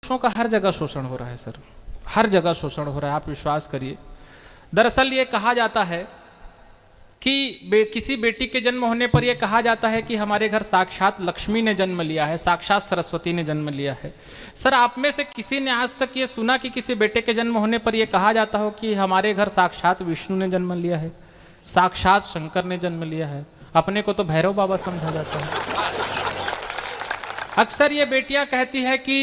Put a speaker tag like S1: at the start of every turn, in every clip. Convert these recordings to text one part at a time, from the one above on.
S1: पुरुषों का हर जगह शोषण हो रहा है सर, हर जगह शोषण हो रहा है, आप विश्वास करिए। दरअसल ये कहा जाता है कि किसी बेटी के जन्म होने पर यह कहा जाता है कि हमारे घर साक्षात लक्ष्मी ने जन्म लिया है, साक्षात सरस्वती ने जन्म लिया है। सर आप में से किसी ने आज तक ये सुना कि किसी बेटे के जन्म होने पर यह कहा जाता हो कि हमारे घर साक्षात विष्णु ने जन्म लिया है, साक्षात शंकर ने जन्म लिया है? अपने को तो भैरव बाबा समझा जाता है। अक्सर ये बेटियां कहती है कि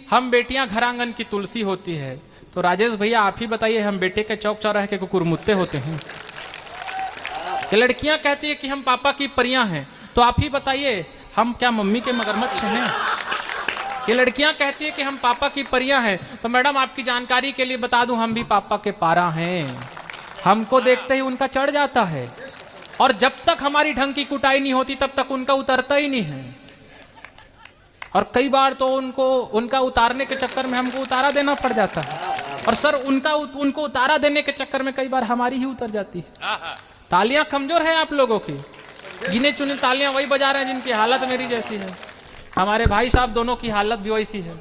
S1: हम बेटियां घर आंगन की तुलसी होती है। तो राजेश भैया आप ही बताइए, हम बेटे के चौक चौराहे के कुकुरमुत्ते होते हैं? ये लड़कियां कहती है कि हम पापा की परियां हैं, तो आप ही बताइए हम क्या मम्मी के मगरमच्छ हैं? ये लड़कियां कहती है कि हम पापा की परियां हैं, तो मैडम आपकी जानकारी के लिए बता दूं हम भी पापा के पारा हैं। हमको देखते ही उनका चढ़ जाता है, और जब तक हमारी ढंग की कुटाई नहीं होती तब तक उनका उतरता ही नहीं है। और कई बार तो उनका उतारने के चक्कर में हमको उतारा देना पड़ जाता है, और सर उनको उतारा देने के चक्कर में कई बार हमारी ही उतर जाती है। तालियां कमजोर है आप लोगों की, गिने चुने तालियां वही बजा रहे हैं जिनकी हालत मेरी जैसी है। हमारे भाई साहब दोनों की हालत भी वैसी है।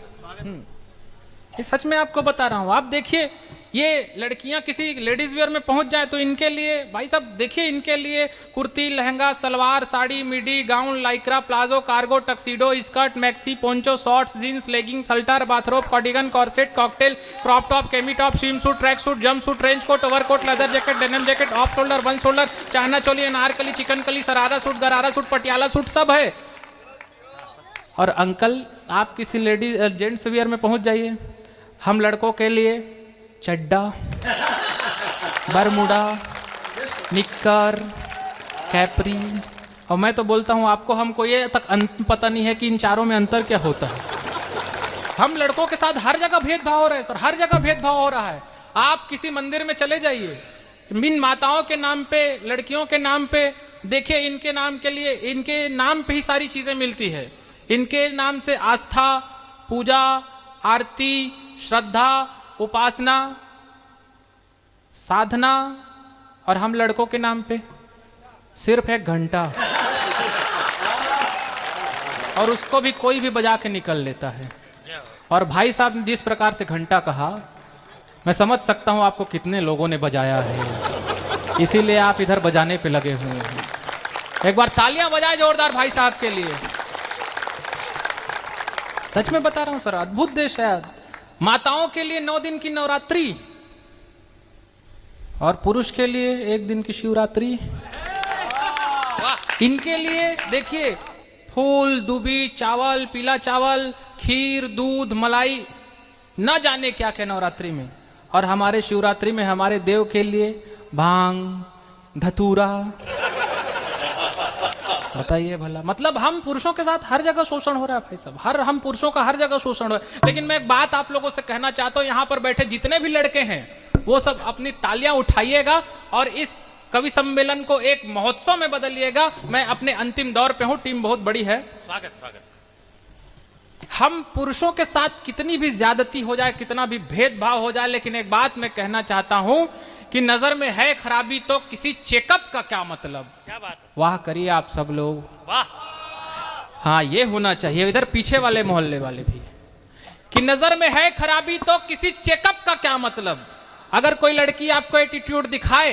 S1: ये सच में आपको बता रहा हूं। आप देखिए, ये लड़कियां किसी लेडीज वेयर में पहुंच जाए तो इनके लिए भाई साहब देखिए, इनके लिए kurti, lehenga, salwar, sari, midi, gown, Lycra, palazzo, cargo, tuxedo, skirt, maxi, poncho, shorts, jeans, legging, सल्टर, bathrobe, cardigan, corset, cocktail, crop top, cami top, swimsuit, tracksuit, jumpsuit, raincoat, overcoat, leather jacket, denim jacket, off shoulder, one shoulder, China choli, Anarkali, chikankari, sharara suit, gharara suit, Patiala suit, सब है। और uncle आप किसी ladies gents wear में पहुंच जाइए, हम लड़कों के लिए चड्डा, बरमुडा, निक्कर, कैपरी, और मैं तो बोलता हूं आपको हमको ये तक पता नहीं है कि इन चारों में अंतर क्या होता है। हम लड़कों के साथ हर जगह भेदभाव हो रहा है सर, हर जगह भेदभाव हो रहा है। आप किसी मंदिर में चले जाइए, इन माताओं के नाम पे, लड़कियों के नाम पे देखिए, इनके नाम के लिए, इनके नाम पे ही सारी चीजें मिलती है। इनके नाम से आस्था, पूजा, आरती, श्रद्धा, उपासना, साधना, और हम लड़कों के नाम पे सिर्फ 1 घंटा, और उसको भी कोई भी बजा के निकल लेता है। और भाई साहब ने जिस प्रकार से घंटा कहा, मैं समझ सकता हूं आपको कितने लोगों ने बजाया है, इसीलिए आप इधर बजाने पे लगे हुए हैं। एक बार तालियां बजाए जोरदार भाई साहब के लिए। सच में बता रहा हूं सर, अद्भुत देश है। माताओं के लिए 9 दिन की नवरात्रि, और पुरुष के लिए 1 दिन की शिवरात्रि। इनके लिए देखिए, फूल, दूबी, चावल, पीला चावल, खीर, दूध, मलाई, न जाने क्या क्या नवरात्रि में। और हमारे शिवरात्रि में हमारे देव के लिए भांग, धतूरा। बताइए भला, मतलब हम पुरुषों के साथ हर जगह शोषण हो रहा है भाई साहब, हम पुरुषों का हर जगह शोषण हो रहा है। लेकिन मैं एक बात आप लोगों से कहना चाहता हूं, यहाँ पर बैठे जितने भी लड़के हैं वो सब अपनी तालियां उठाइएगा और इस कवि सम्मेलन को एक महोत्सव में बदलिएगा। मैं अपने अंतिम दौर पे हूं, टीम बहुत बड़ी है। स्वागत स्वागत। हम पुरुषों के साथ कितनी भी ज्यादती हो जाए, कितना भी भेदभाव हो जाए, लेकिन एक बात मैं कहना चाहता हूं कि नजर में है खराबी तो किसी चेकअप का क्या मतलब। क्या बात है? वाह करिए आप सब लोग, वाह। हाँ, ये होना चाहिए। इधर पीछे वाले मोहल्ले वाले भी, कि नजर में है खराबी तो किसी चेकअप का क्या मतलब। अगर कोई लड़की आपको एटीट्यूड दिखाए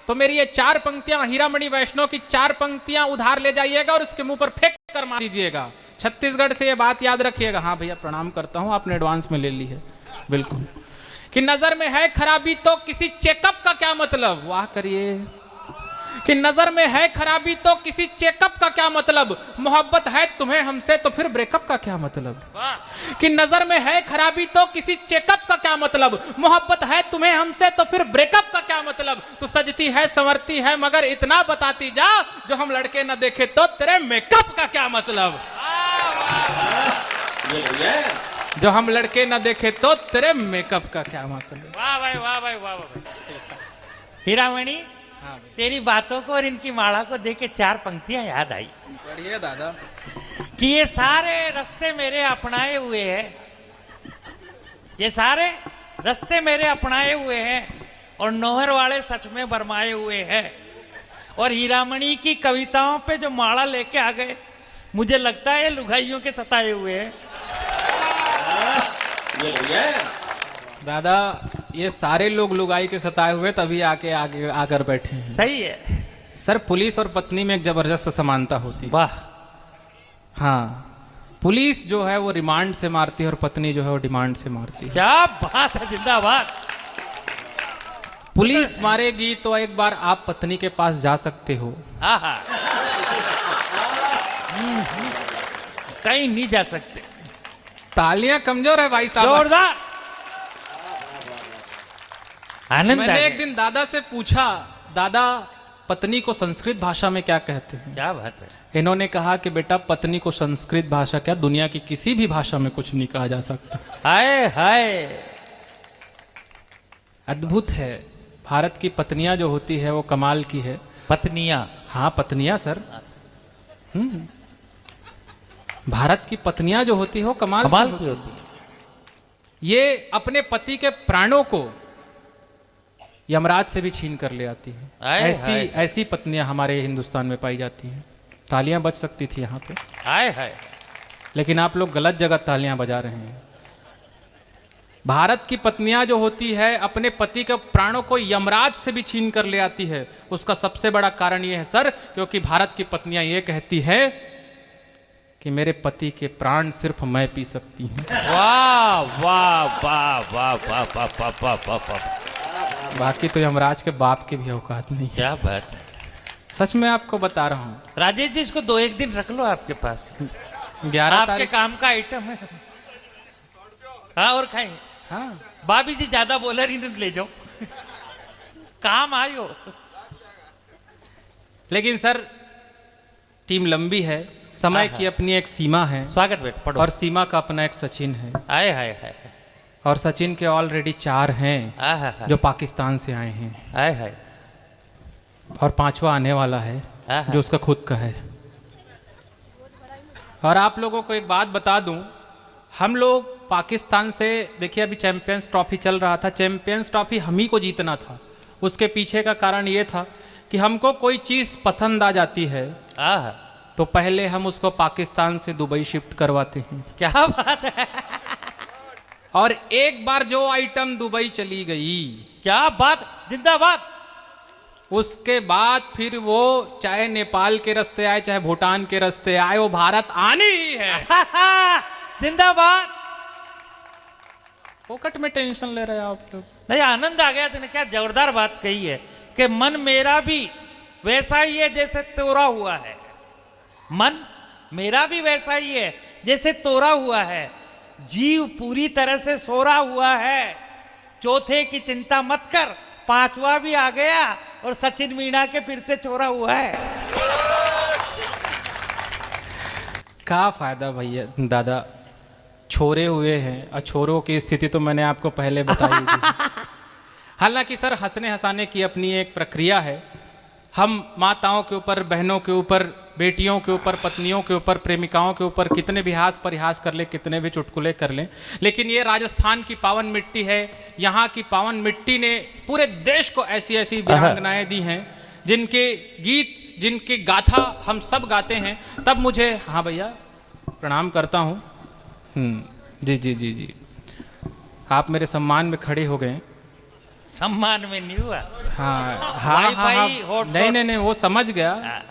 S1: तो मेरी ये 4 पंक्तियां हीरामणि वैष्णव की 4 पंक्तियां उधार ले जाइएगा और उसके मुंह पर फेंक कर मार दीजिएगा। छत्तीसगढ़ से ये बात याद रखिएगा। हाँ भैया प्रणाम करता हूं, आपने एडवांस में ले ली है। बिल्कुल, कि नजर में है खराबी तो किसी चेकअप का क्या मतलब। वाह करिए। कि नजर में है खराबी तो किसी चेकअप का क्या मतलब। मोहब्बत है तुम्हें हमसे तो फिर ब्रेकअप का क्या मतलब। कि नजर में है खराबी तो किसी चेकअप का क्या मतलब। मोहब्बत है तुम्हें हमसे तो फिर ब्रेकअप का क्या मतलब। तू सजती है संवरती है मगर इतना बताती जा, जो हम लड़के न देखे तो तेरे मेकअप का क्या मतलब। जो हम लड़के न देखे तो तेरे मेकअप का क्या मतलब।
S2: वाह भाई, वाह भाई, वाह भाई। हीरामणि, हाँ, तेरी बातों को और इनकी माला को देख के 4 पंक्तियां याद आई।
S1: बढ़िया दादा।
S2: कि ये सारे रास्ते मेरे अपनाए हुए हैं, ये सारे रास्ते मेरे अपनाए हुए हैं, और नौहर वाले सच में बरमाए हुए हैं। और हीरामणि की कविताओं पे जो माला लेके आ गए, मुझे लगता है लुगाइयों के सताए हुए हैं।
S3: ये भैया
S1: दादा ये सारे लोग लुगाई के सताए हुए तभी आके आगे आकर बैठे हैं।
S2: सही है।
S1: सर पुलिस और पत्नी में एक जबरदस्त समानता होती है।
S2: वाह।
S1: हाँ पुलिस जो है वो रिमांड से मारती है और पत्नी जो है वो डिमांड से मारती है।
S2: क्या बात है, जिंदाबाद।
S1: पुलिस मारेगी तो एक बार आप पत्नी के पास जा सकते हो।
S2: आहा। कहीं नहीं जा सकते।
S1: तालियां कमजोर है भाई साहब।
S2: जोरदार। आनंद आ
S1: मैंने
S2: गया।
S1: एक दिन दादा से पूछा, दादा पत्नी को संस्कृत भाषा में क्या कहते हैं?
S2: क्या बात है।
S1: इन्होंने कहा कि बेटा पत्नी को संस्कृत भाषा क्या दुनिया की किसी भी भाषा में कुछ नहीं कहा जा सकता।
S2: हाय हाय।
S1: अद्भुत है। भारत की पत्नियां जो होती है वो कमाल की है।
S2: पत्नियां।
S1: हाँ पत्नियां सर। भारत की पत्नियां जो होती है वो कमाल
S2: की होती है।
S1: ये अपने पति के प्राणों को यमराज से भी छीन कर ले आती है।
S2: हाय हाय।
S1: ऐसी पत्नियां हमारे हिंदुस्तान में पाई जाती हैं। तालियां बज सकती थी यहाँ पे,
S2: हाय हाय।
S1: लेकिन आप लोग गलत जगह तालियां बजा रहे हैं। भारत की पत्नियां जो होती है अपने पति के प्राणों को यमराज से भी छीन कर ले आती है। उसका सबसे बड़ा कारण ये है सर, क्योंकि भारत की पत्नियां ये कहती है कि मेरे पति के प्राण सिर्फ मैं पी सकती हूँ।
S2: वाह वाह वाह वाह वाह वाह वाह वाह वाह वाह।
S1: बाकी तो यमराज के बाप की भी औकात नहीं है।
S2: क्या बात है।
S1: सच में आपको बता रहा हूँ।
S2: राजेश जी इसको 2-1 दिन रख लो आपके पास।
S1: 11
S2: आपके
S1: तारीख।
S2: काम का आइटम है। हाँ और खाएं।
S1: हाँ
S2: भाभी जी ज्यादा बोलर ही ले जाओ। काम आयो।
S1: लेकिन सर टीम लंबी है, समय की अपनी एक सीमा है।
S2: स्वागत बेट पढ़ो।
S1: और सीमा का अपना एक सचिन है।
S2: हाय हाय हाय।
S1: और सचिन के ऑलरेडी 4 हैं
S2: हाय
S1: जो पाकिस्तान से आए हैं,
S2: हाय हाय।
S1: और 5वां आने वाला है
S2: आहा।
S1: जो उसका खुद का है। और आप लोगों को एक बात बता दूं, हम लोग पाकिस्तान से, देखिए अभी चैंपियंस ट्रॉफी चल रहा था, चैंपियंस ट्रॉफी हम ही को जीतना था। उसके पीछे का कारण ये था कि हमको कोई चीज़ पसंद आ जाती है
S2: आहा।
S1: तो पहले हम उसको पाकिस्तान से दुबई शिफ्ट करवाते हैं।
S2: क्या बात है।
S1: और एक बार जो आइटम दुबई चली गई,
S2: क्या बात, जिंदाबाद।
S1: उसके बाद फिर वो चाहे नेपाल के रास्ते आए चाहे भूटान के रास्ते आए, वो भारत आनी ही है।
S2: जिंदाबाद।
S1: फोकट में टेंशन ले रहे हैं आप लोग।
S2: नहीं आनंद आ गया। तूने क्या जोरदार बात कही है कि मन मेरा भी वैसा ही है जैसे तोड़ा हुआ है। मन मेरा भी वैसा ही है जैसे तोड़ा हुआ है। जीव पूरी तरह से सोरा हुआ है। चौथे की चिंता मत कर, 5वां भी आ गया और सचिन मीणा के फिर से छोड़ा हुआ है।
S1: क्या फायदा भैया दादा, छोरे हुए हैं। और छोरों की स्थिति तो मैंने आपको पहले बताई थी। हालांकि सर हंसने हंसाने की अपनी एक प्रक्रिया है। हम माताओं के ऊपर, बहनों के ऊपर, बेटियों के ऊपर, पत्नियों के ऊपर, प्रेमिकाओं के ऊपर कितने भी हास परिहास कर ले, कितने भी चुटकुले कर लें, लेकिन ये राजस्थान की पावन मिट्टी है। यहाँ की पावन मिट्टी ने पूरे देश को ऐसी ऐसी वीरांगनाएं दी हैं जिनके गीत, जिनकी गाथा हम सब गाते हैं। तब मुझे, हाँ भैया प्रणाम करता हूँ। जी जी जी जी, आप मेरे सम्मान में खड़े हो गए।
S2: सम्मान में नहीं हुआ।
S1: हाँ हाँ हाँ,
S2: वाईफाई,
S1: हाँ।
S2: हॉटस्पॉट।
S1: नहीं नहीं नहीं, वो समझ गया।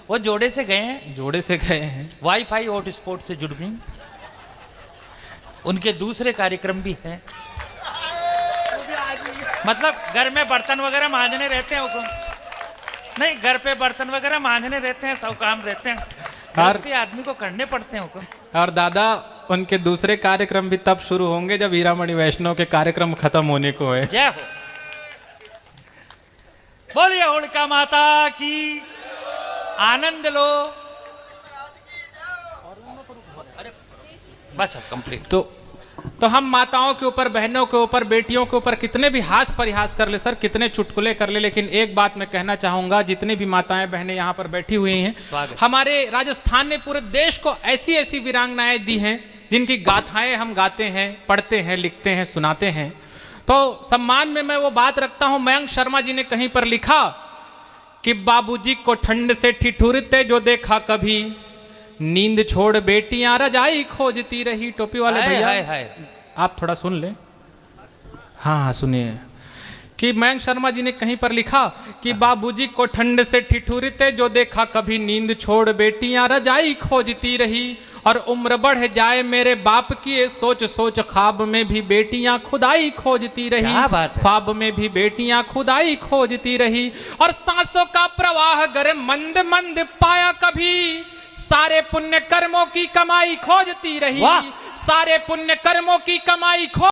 S2: वो जोड़े से गए हैं।
S1: जोड़े से गए हैं।
S2: वाईफाई हॉटस्पॉट से जुड़ गई। उनके दूसरे कार्यक्रम भी हैं। मतलब घर में बर्तन वगैरह मांजने रहते हैं हुकुम। नहीं, घर पे बर्तन वगैरह मांजने रहते हैं, सब काम रहते हैं, गृहस्थी आदमी को करने पड़ते हैं हुकुम।
S1: और दादा उनके दूसरे कार्यक्रम भी तब शुरू होंगे जब हीरामणि वैष्णव के कार्यक्रम खत्म होने को है।
S2: जय हो। बोलिए होलिका माता की। आनंद लो। बस अब कंप्लीट।
S1: तो हम माताओं के ऊपर, बहनों के ऊपर, बेटियों के ऊपर कितने भी हास परिहास कर ले सर, कितने चुटकुले कर ले, लेकिन एक बात मैं कहना चाहूंगा, जितनी भी माताएं बहनें यहाँ पर बैठी हुई हैं, हमारे राजस्थान ने पूरे देश को ऐसी ऐसी वीरांगनाएं दी हैं जिनकी गाथाएं हम गाते हैं, पढ़ते हैं, लिखते हैं, सुनाते हैं। तो सम्मान में मैं वो बात रखता हूं, मयंक शर्मा जी ने कहीं पर लिखा कि बाबूजी को ठंड से ठिठुरते जो देखा कभी, नींद छोड़ बेटियां रजाई खोजती रही। टोपी वाले भैया, आप थोड़ा सुन ले। हाँ हाँ सुनिए कि मयंक शर्मा जी ने कहीं पर लिखा कि बाबूजी को ठंड से ठिठुरते जो देखा कभी नींद छोड़ बेटियां रजाई खोजती रही, और उम्र बढ़ जाए मेरे बाप की ये सोच सोच ख्वाब में भी बेटियां खुदाई खोजती रही।
S2: क्या बात है?
S1: ख्वाब में भी बेटियां खुदाई खोजती रही, और सांसों का प्रवाह गर मंद मंद पाया कभी, सारे पुण्य कर्मों की कमाई खोजती रही।
S2: वाह!
S1: सारे पुण्य कर्मों की कमाई खो